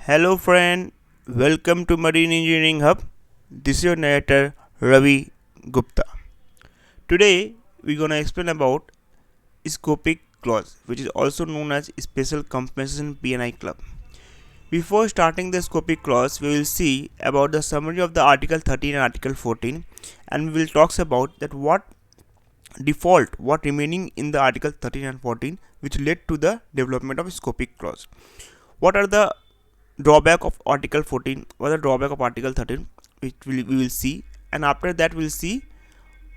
Hello friend, welcome to Marine Engineering Hub. This is your narrator Ravi Gupta. Today we're gonna explain about Scopic Clause, which is also known as Special Compensation P&I Club. Before starting the Scopic Clause, we will see about the summary of the Article 13 and Article 14, and we will talk about that what remaining in the Article 13 and 14 which led to the development of Scopic Clause. What are the drawback of Article 14 or the drawback of Article 13, which we will see, and after that we will see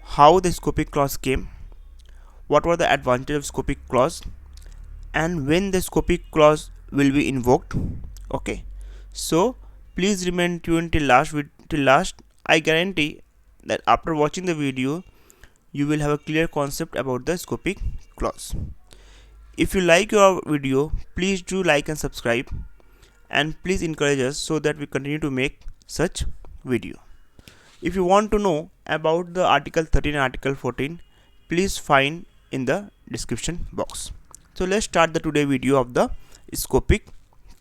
how the Scopic Clause came, what were the advantages of Scopic Clause, and when the Scopic Clause will be invoked. Okay, so please remain tuned till last. I guarantee that after watching the video you will have a clear concept about the Scopic Clause. If you like your video, please do like and subscribe, and please encourage us so that we continue to make such video. If you want to know about the Article 13 and Article 14, please find in the description box. So let's start the today video of the Scopic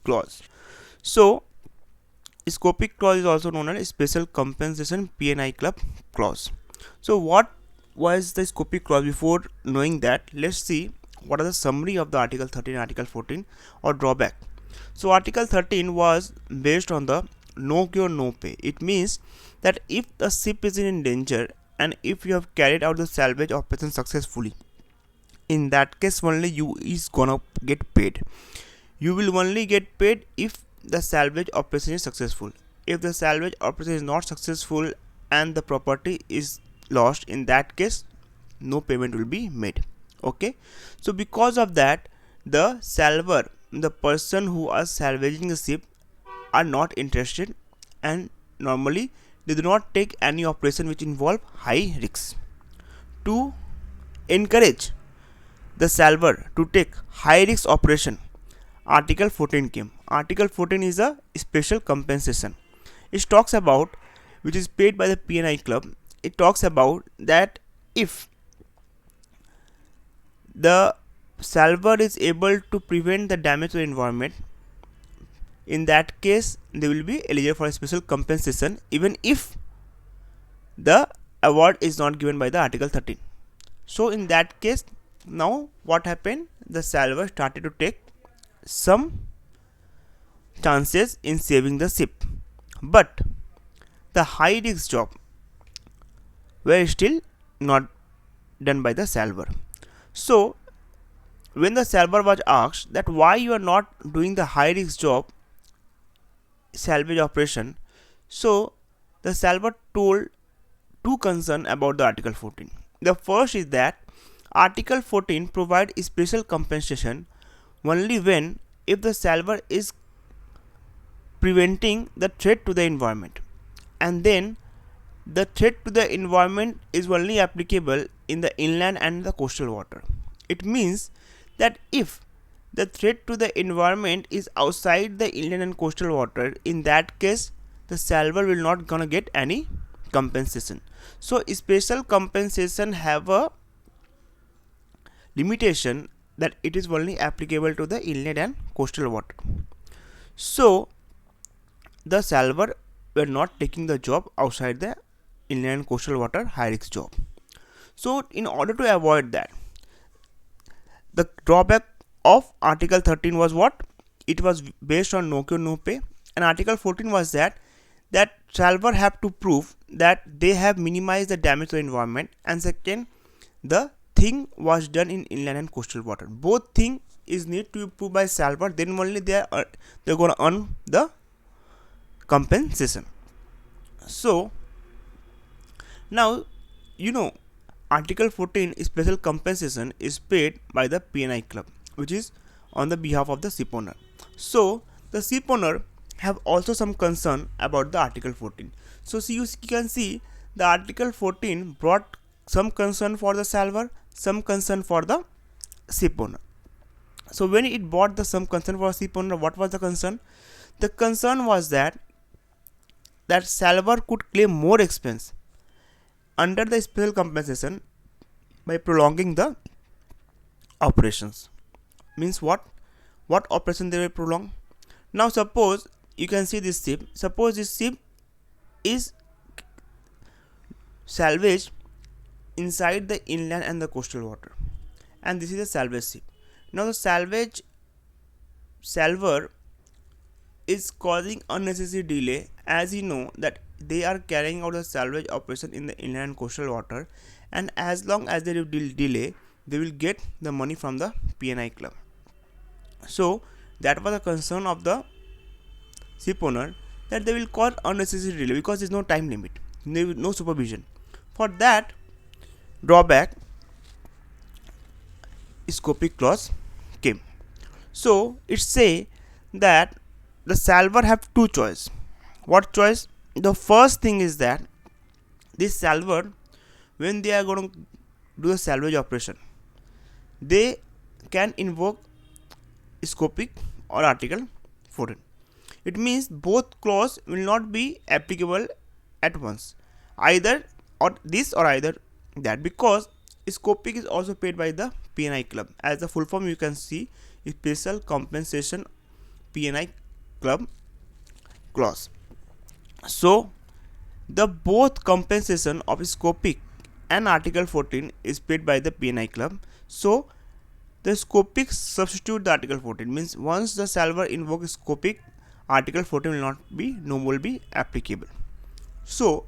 Clause. So Scopic Clause is also known as Special Compensation P&I Club Clause. So what was the Scopic Clause? Before knowing that, let's see what are the summary of the Article 13 and Article 14 or drawback. So Article 13 was based on the no cure no pay. It means that if the ship is in danger and if you have carried out the salvage operation successfully, in that case only you is gonna get paid. You will only get paid if the salvage operation is successful. If the salvage operation is not successful and the property is lost, in that case no payment will be made. Okay, so because of that, the salver, the person who are salvaging the ship, are not interested, and normally they do not take any operation which involve high risks. To encourage the salver to take high risk operation, Article 14 came. Article 14 is a special compensation. It talks about, which is paid by the P&I Club. It talks about that if the salver is able to prevent the damage to the environment, in that case they will be eligible for a special compensation even if the award is not given by the Article 13. So in that case, now what happened, the salver started to take some chances in saving the ship, but the high risk job were still not done by the salver. So when the salver was asked that why you are not doing the high risk job salvage operation, so the salver told two concerns about the Article 14. The first is that Article 14 provides special compensation only when if the salver is preventing the threat to the environment, and then the threat to the environment is only applicable in the inland and the coastal water. It means that if the threat to the environment is outside the inland and coastal water, in that case the salver will not gonna get any compensation. So special compensation have a limitation that it is only applicable to the inland and coastal water. So the salver were not taking the job outside the inland and coastal water high risk job. So in order to avoid that, the drawback of Article 13 was what? It was based on no cure no pay, and Article 14 was that salver have to prove that they have minimized the damage to the environment, and second, the thing was done in inland and coastal water. Both thing is need to be proved by salver, then only they're gonna earn the compensation. So now Article 14 special compensation is paid by the P&I Club, which is on the behalf of the ship owner. So the ship owner have also some concern about the Article 14. So you can see the Article 14 brought some concern for the salver, some concern for the ship owner. So when it brought the some concern for ship owner, what was the concern? The concern was that salver could claim more expense under the special compensation by prolonging the operations. Means what operation they will prolong? Now suppose you can see this ship. Suppose this ship is salvaged inside the inland and the coastal water, and this is a salvage ship. Now the salvor is causing unnecessary delay, as you know that they are carrying out the salvage operation in the inland and coastal water, and as long as they delay, they will get the money from the P&I club. So that was the concern of the ship owner, that they will cause unnecessary delay because there is no time limit, no supervision. For that drawback, Scopic clause came. So it say that the salvor have two choice. What choice? The first thing is that this salvor, when they are going to do the salvage operation, they can invoke Scopic or Article 14. It means both clause will not be applicable at once, either or this or either that, because Scopic is also paid by the P&I club. As the full form you can see, Special Compensation P&I Club clause. So the both compensation of Scopic and Article 14 is paid by the P&I club. So the Scopic substitute the Article 14, means once the salvor invoke Scopic, Article 14 will be applicable. So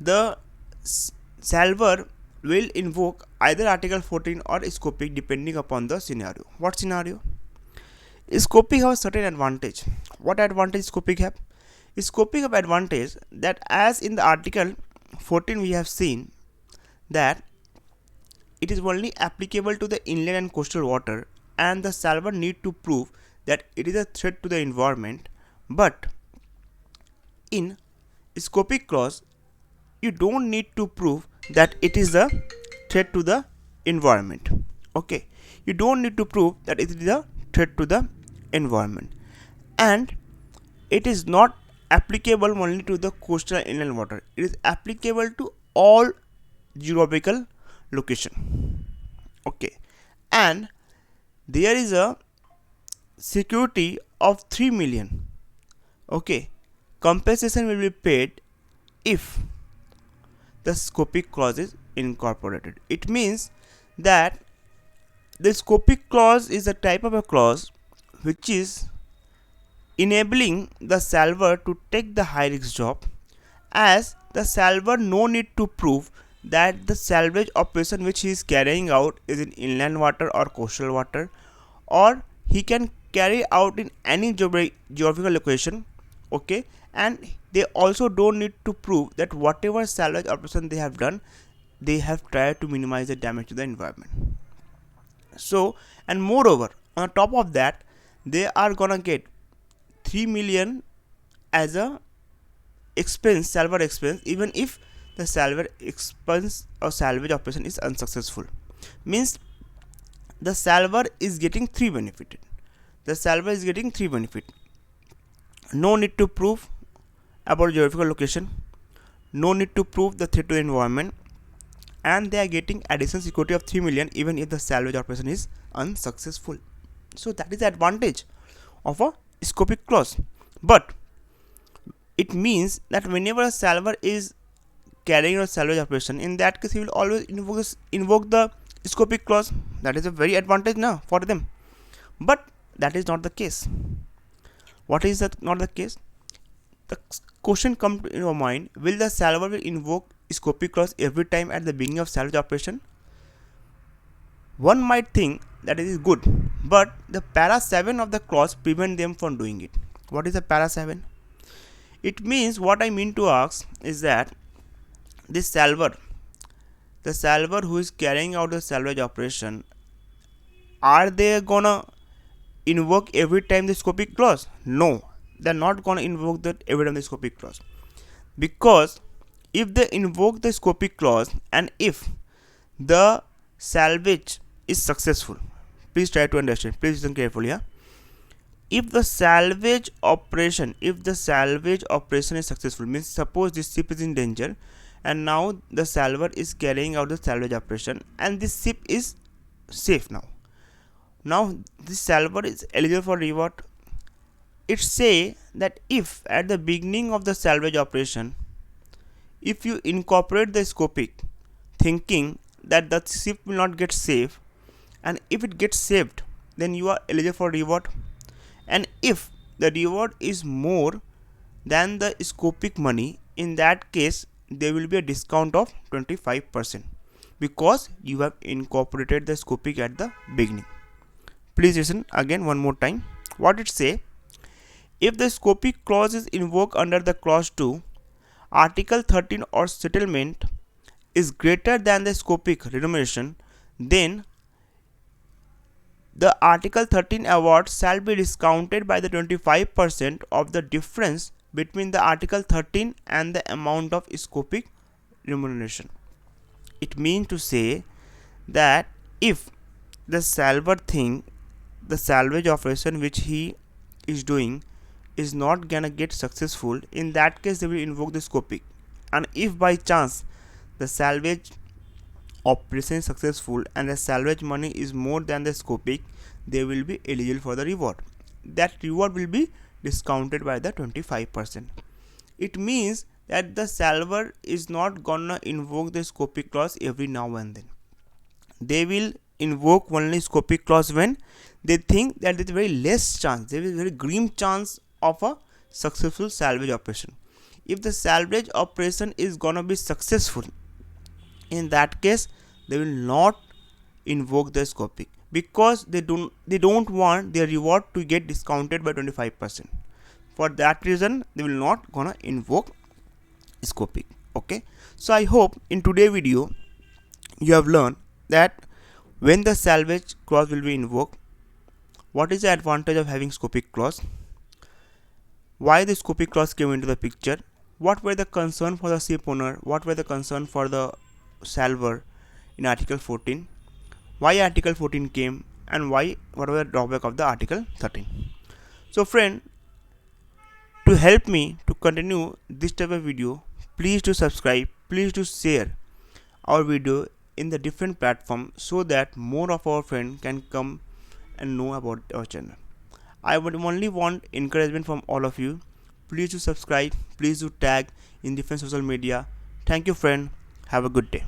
the salvor will invoke either Article 14 or Scopic depending upon the scenario. What scenario? Scopic have a certain advantage. What advantage Scopic have? Scopic have advantage that, as in the Article 14 we have seen that it is only applicable to the inland and coastal water, and the salvor need to prove that it is a threat to the environment. But in Scopic clause, you don't need to prove that it is a threat to the environment. Okay, you don't need to prove that it is a threat to the environment, and it is not applicable only to the coastal and inland water. It is applicable to all geographical location. Okay, and there is a security of 3 million. Okay, compensation will be paid if the Scopic clause is incorporated. It means that the Scopic clause is a type of a clause which is enabling the salvor to take the high risk job, as the salvor no need to prove that the salvage operation which he is carrying out is in inland water or coastal water, or he can carry out in any geographical location. Okay, and they also don't need to prove that whatever salvage operation they have done, they have tried to minimize the damage to the environment. So, and moreover, on top of that, they are gonna get 3 million as a expense, salvor expense, even if the salvor expense or salvage operation is unsuccessful. Means the salvor is getting 3 benefit. The salvor is getting 3 benefit. No need to prove about geographical location, no need to prove the threat to the environment, and they are getting additional security of 3 million even if the salvage operation is unsuccessful. So that is the advantage of a Scopic clause. But it means that whenever a salvor is carrying out a salvage operation, in that case he will always invoke the Scopic clause. That is a very advantage now for them. But that is not the case. What is that not the case? The question comes to your mind: will the salvor will invoke Scopic clause every time at the beginning of salvage operation? One might think that it is good, but the para 7 of the clause prevent them from doing it. What is the para 7? It means, what I mean to ask is that this salvor, the salvor who is carrying out the salvage operation, are they gonna invoke every time the Scopic clause? No, they are not gonna invoke that every time the Scopic clause, because if they invoke the Scopic clause and if the salvage is successful, please try to understand, please listen carefully. If the salvage operation is successful, means suppose this ship is in danger and now the salvor is carrying out the salvage operation and this ship is safe now. Now this salvor is eligible for reward. it say that if at the beginning of the salvage operation, if you incorporate the Scopic thinking that the ship will not get saved, and if it gets saved, then you are eligible for reward. And if the reward is more than the Scopic money, in that case there will be a discount of 25% because you have incorporated the Scopic at the beginning. Please listen again one more time. What it say? If the Scopic clause is invoked under the clause 2, Article 13 or settlement is greater than the Scopic remuneration, then the Article 13 award shall be discounted by the 25% of the difference between the Article 13 and the amount of Scopic remuneration. It means to say that if the salver thing, the salvage operation which he is doing is not gonna get successful, in that case they will invoke the Scopic. And if by chance the salvage operation is successful and the salvage money is more than the Scopic, they will be eligible for the reward. That reward will be discounted by the 25%. It means that the salver is not gonna invoke the Scopic clause every now and then. They will invoke only Scopic clause when they think that there is very less chance, there is very grim chance of a successful salvage operation. If the salvage operation is gonna be successful, in that case they will not invoke the Scopic because they don't want their reward to get discounted by 25%. For that reason they will not gonna invoke Scopic. Okay, so I hope in today's video you have learned that when the salvage clause will be invoked, what is the advantage of having Scopic clause, why the Scopic clause came into the picture, what were the concern for the ship owner, what were the concern for the salver in Article 14, why Article 14 came, and what were the drawback of the Article 13. So friend, to help me to continue this type of video, please do subscribe, please do share our video in the different platform so that more of our friends can come and know about our channel. I would only want encouragement from all of you. Please do subscribe, please do tag in different social media. Thank you friend, have a good day.